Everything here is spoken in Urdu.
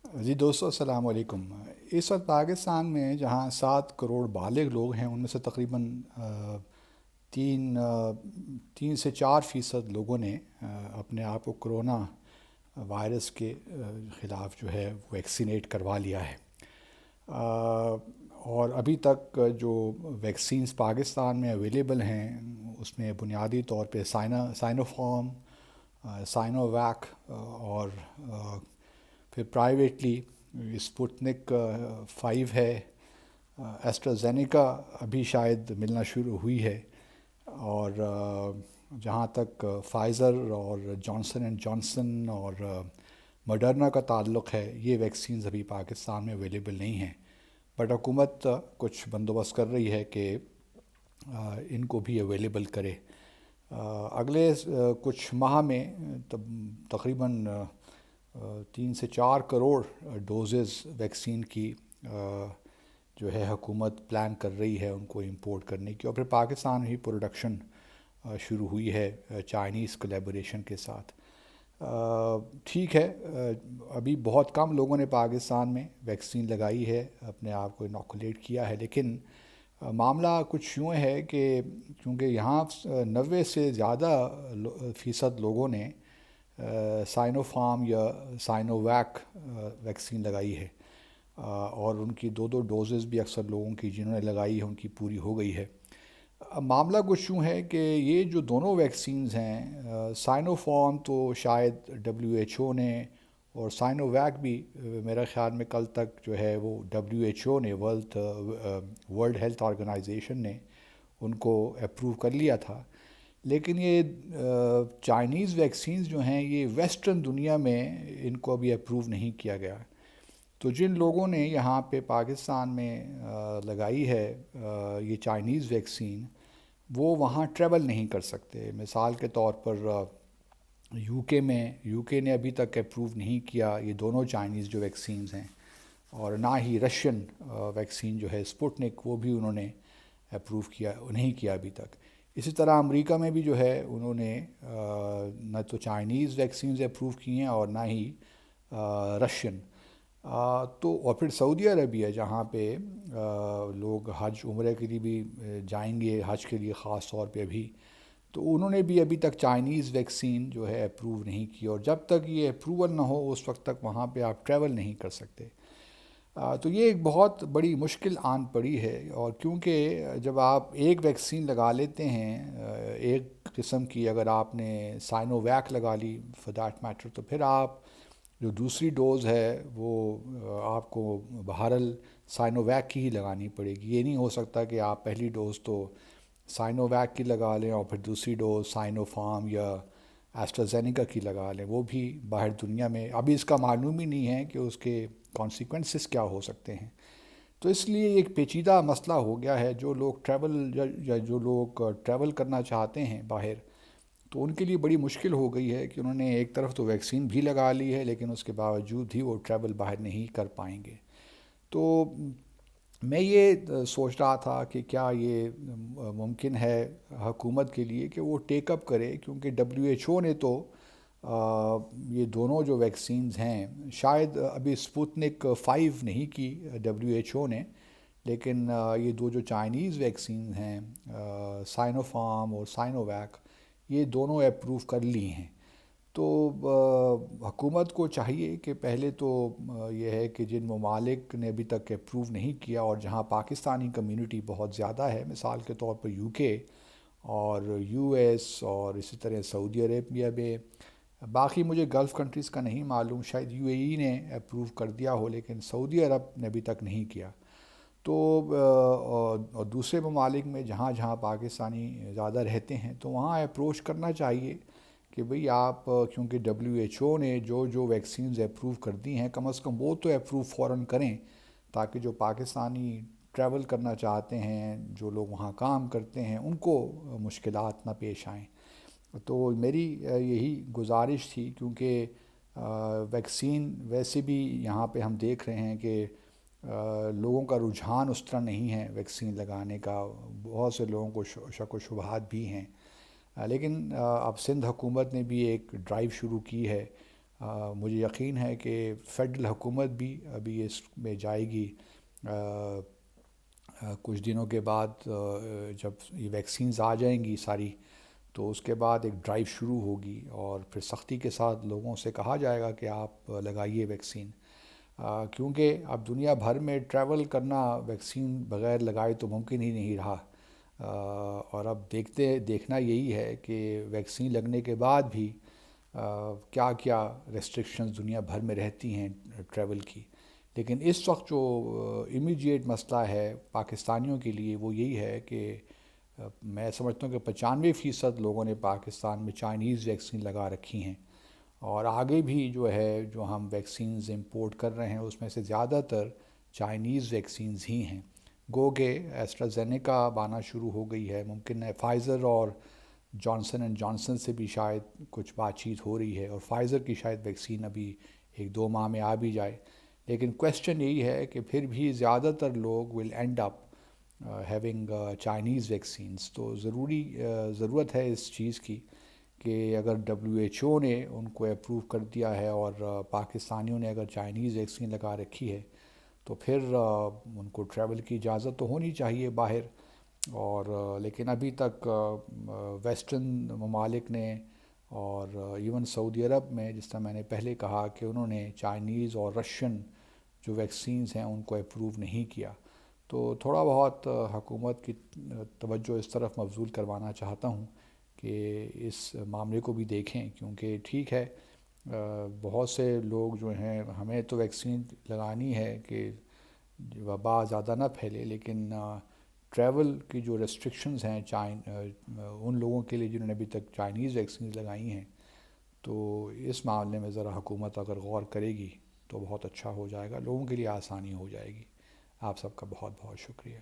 جی دوستو السلام علیکم۔ اس وقت پاکستان میں جہاں 7 کروڑ بالغ لوگ ہیں، ان میں سے تقریباً تین سے 4% لوگوں نے اپنے آپ کو کرونا وائرس کے خلاف جو ہے ویکسینیٹ کروا لیا ہے۔ اور ابھی تک جو ویکسینز پاکستان میں اویلیبل ہیں اس میں بنیادی طور پہ سائنو فارم، سائنو ویک، اور پھر پرائیویٹلی اسپوتنک 5 ہے، ایسٹرازینیکا ابھی شاید ملنا شروع ہوئی ہے، اور جہاں تک فائزر اور جانسن اینڈ جانسن اور مڈرنا کا تعلق ہے، یہ ویکسینز ابھی پاکستان میں اویلیبل نہیں ہیں، بٹ حکومت کچھ بندوبست کر رہی ہے کہ ان کو بھی اویلیبل کرے۔ اگلے کچھ ماہ میں تقریباً 3 سے 4 کروڑ ڈوزز ویکسین کی جو ہے حکومت پلان کر رہی ہے ان کو امپورٹ کرنے کی، اور پھر پاکستان ہی پروڈکشن شروع ہوئی ہے چائنیز کولیبوریشن کے ساتھ۔ ٹھیک ہے، ابھی بہت کم لوگوں نے پاکستان میں ویکسین لگائی ہے، اپنے آپ کو انوکولیٹ کیا ہے، لیکن معاملہ کچھ یوں ہے کہ کیونکہ یہاں 90 سے زیادہ فیصد لوگوں نے سائنو فارم یا سائنو ویک ویکسین لگائی ہے، اور ان کی 2 ڈوزز بھی اکثر لوگوں کی جنہوں نے لگائی ہے ان کی پوری ہو گئی ہے۔ اب معاملہ کچھ یوں ہے کہ یہ جو دونوں ویکسینز ہیں، سائنو فارم تو شاید WHO نے، اور سائنو ویک بھی میرا خیال میں کل تک جو ہے وہ WHO نے، ورلڈ ہیلتھ آرگنائزیشن نے ان کو اپروو کر لیا تھا، لیکن یہ چائنیز ویکسینز جو ہیں یہ ویسٹرن دنیا میں ان کو ابھی اپروو نہیں کیا گیا۔ تو جن لوگوں نے یہاں پہ پاکستان میں لگائی ہے یہ چائنیز ویکسین، وہ وہاں ٹریول نہیں کر سکتے۔ مثال کے طور پر یو کے نے ابھی تک اپروو نہیں کیا یہ دونوں چائنیز جو ویکسینز ہیں، اور نہ ہی رشین ویکسین جو ہے اسپوتنک، وہ بھی انہوں نے اپروو کیا نہیں کیا ابھی تک۔ اسی طرح امریکہ میں بھی جو ہے انہوں نے نہ تو چائنیز ویکسینز اپروو کی ہیں اور نہ ہی رشین۔ تو اور پھر سعودی عربیہ جہاں پہ لوگ حج عمرے کے لیے بھی جائیں گے، حج کے لیے خاص طور پہ ابھی، تو انہوں نے بھی ابھی تک چائنیز ویکسین جو ہے اپروو نہیں کی، اور جب تک یہ اپروول نہ ہو اس وقت تک وہاں پہ آپ ٹریول نہیں کر سکتے۔ تو یہ ایک بہت بڑی مشکل آن پڑی ہے، اور کیونکہ جب آپ ایک ویکسین لگا لیتے ہیں ایک قسم کی، اگر آپ نے سائنو ویک لگا لی فار دیٹ میٹر، تو پھر آپ جو دوسری ڈوز ہے وہ آپ کو بہرحال سائنو ویک کی ہی لگانی پڑے گی۔ یہ نہیں ہو سکتا کہ آپ پہلی ڈوز تو سائنو ویک کی لگا لیں اور پھر دوسری ڈوز سائنو فارم یا ایسٹرازینیکا کی لگا لیں، وہ بھی باہر دنیا میں ابھی اس کا معلوم ہی نہیں ہے کہ اس کے کانسیکوینسز کیا ہو سکتے ہیں۔ تو اس لیے ایک پیچیدہ مسئلہ ہو گیا ہے۔ جو لوگ جو لوگ ٹریول کرنا چاہتے ہیں باہر، تو ان کے لیے بڑی مشکل ہو گئی ہے کہ انہوں نے ایک طرف تو ویکسین بھی لگا لی ہے، لیکن اس کے باوجود ہی وہ ٹریول باہر نہیں کر پائیں گے۔ تو میں یہ سوچ رہا تھا کہ کیا یہ ممکن ہے حکومت کے لیے کہ وہ ٹیک اپ کرے، کیونکہ WHO نے تو یہ دونوں جو ویکسینز ہیں، شاید ابھی اسپوتنک 5 نہیں کی WHO نے، لیکن یہ دو جو چائنیز ویکسینز ہیں سائنو فارم اور سائنو ویک، یہ دونوں اپروو کر لی ہیں۔ تو حکومت کو چاہیے کہ پہلے تو یہ ہے کہ جن ممالک نے ابھی تک اپروو نہیں کیا اور جہاں پاکستانی کمیونٹی بہت زیادہ ہے، مثال کے طور پر UK اور US اور اسی طرح سعودی عربیہ میں، باقی مجھے گلف کنٹریز کا نہیں معلوم، شاید UAE نے اپروو کر دیا ہو لیکن سعودی عرب نے ابھی تک نہیں کیا۔ تو اور دوسرے ممالک میں جہاں جہاں پاکستانی زیادہ رہتے ہیں تو وہاں اپروچ کرنا چاہیے کہ بھئی آپ، کیونکہ WHO نے جو ویکسینز اپروو کر دی ہیں، کم از کم وہ تو اپروو فوراً کریں، تاکہ جو پاکستانی ٹریول کرنا چاہتے ہیں، جو لوگ وہاں کام کرتے ہیں، ان کو مشکلات نہ پیش آئیں۔ تو میری یہی گزارش تھی، کیونکہ ویکسین ویسے بھی یہاں پہ ہم دیکھ رہے ہیں کہ لوگوں کا رجحان اس طرح نہیں ہے ویکسین لگانے کا، بہت سے لوگوں کو شک و شبہات بھی ہیں، لیکن اب سندھ حکومت نے بھی ایک ڈرائیو شروع کی ہے مجھے یقین ہے کہ فیڈرل حکومت بھی ابھی اس میں جائے گی کچھ دنوں کے بعد، جب یہ ویکسینز آ جائیں گی ساری، تو اس کے بعد ایک ڈرائیو شروع ہوگی اور پھر سختی کے ساتھ لوگوں سے کہا جائے گا کہ آپ لگائیے ویکسین، کیونکہ اب دنیا بھر میں ٹریول کرنا ویکسین بغیر لگائے تو ممکن ہی نہیں رہا، اور اب دیکھنا یہی ہے کہ ویکسین لگنے کے بعد بھی کیا کیا ریسٹرکشنز دنیا بھر میں رہتی ہیں ٹریول کی۔ لیکن اس وقت جو امیڈیٹ مسئلہ ہے پاکستانیوں کے لیے وہ یہی ہے کہ میں سمجھتا ہوں کہ 95% لوگوں نے پاکستان میں چائنیز ویکسین لگا رکھی ہیں، اور آگے بھی جو ہے جو ہم ویکسینز امپورٹ کر رہے ہیں اس میں سے زیادہ تر چائنیز ویکسینز ہی ہیں۔ گو کہ ایسٹرازینیکا اب آنا شروع ہو گئی ہے، ممکن ہے فائزر اور جانسن اینڈ جانسن سے بھی شاید کچھ بات چیت ہو رہی ہے، اور فائزر کی شاید ویکسین ابھی 1-2 ماہ میں آ بھی جائے۔ لیکن کویسچن یہی ہے کہ پھر بھی زیادہ تر لوگ will end up having Chinese vaccines, تو ضرورت ہے اس چیز کی کہ اگر WHO نے ان کو اپروو کر دیا ہے اور پاکستانیوں نے اگر چائنیز ویکسین لگا رکھی ہے تو پھر ان کو ٹریول کی اجازت تو ہونی چاہیے باہر، اور لیکن ابھی تک ویسٹرن ممالک نے اور ایون سعودی عرب میں، جس طرح میں نے پہلے کہا کہ انہوں نے چائنیز اور رشین جو ویکسینز ہیں ان کو اپروو نہیں کیا، تو تھوڑا بہت حکومت کی توجہ اس طرف مبذول کروانا چاہتا ہوں کہ اس معاملے کو بھی دیکھیں، کیونکہ ٹھیک ہے بہت سے لوگ جو ہیں، ہمیں تو ویکسین لگانی ہے کہ وبا زیادہ نہ پھیلے، لیکن ٹریول کی جو ریسٹرکشنز ہیں ان لوگوں کے لیے جنہوں نے ابھی تک چائنیز ویکسینز لگائی ہیں، تو اس معاملے میں ذرا حکومت اگر غور کرے گی تو بہت اچھا ہو جائے گا، لوگوں کے لیے آسانی ہو جائے گی۔ آپ سب کا بہت بہت شکریہ۔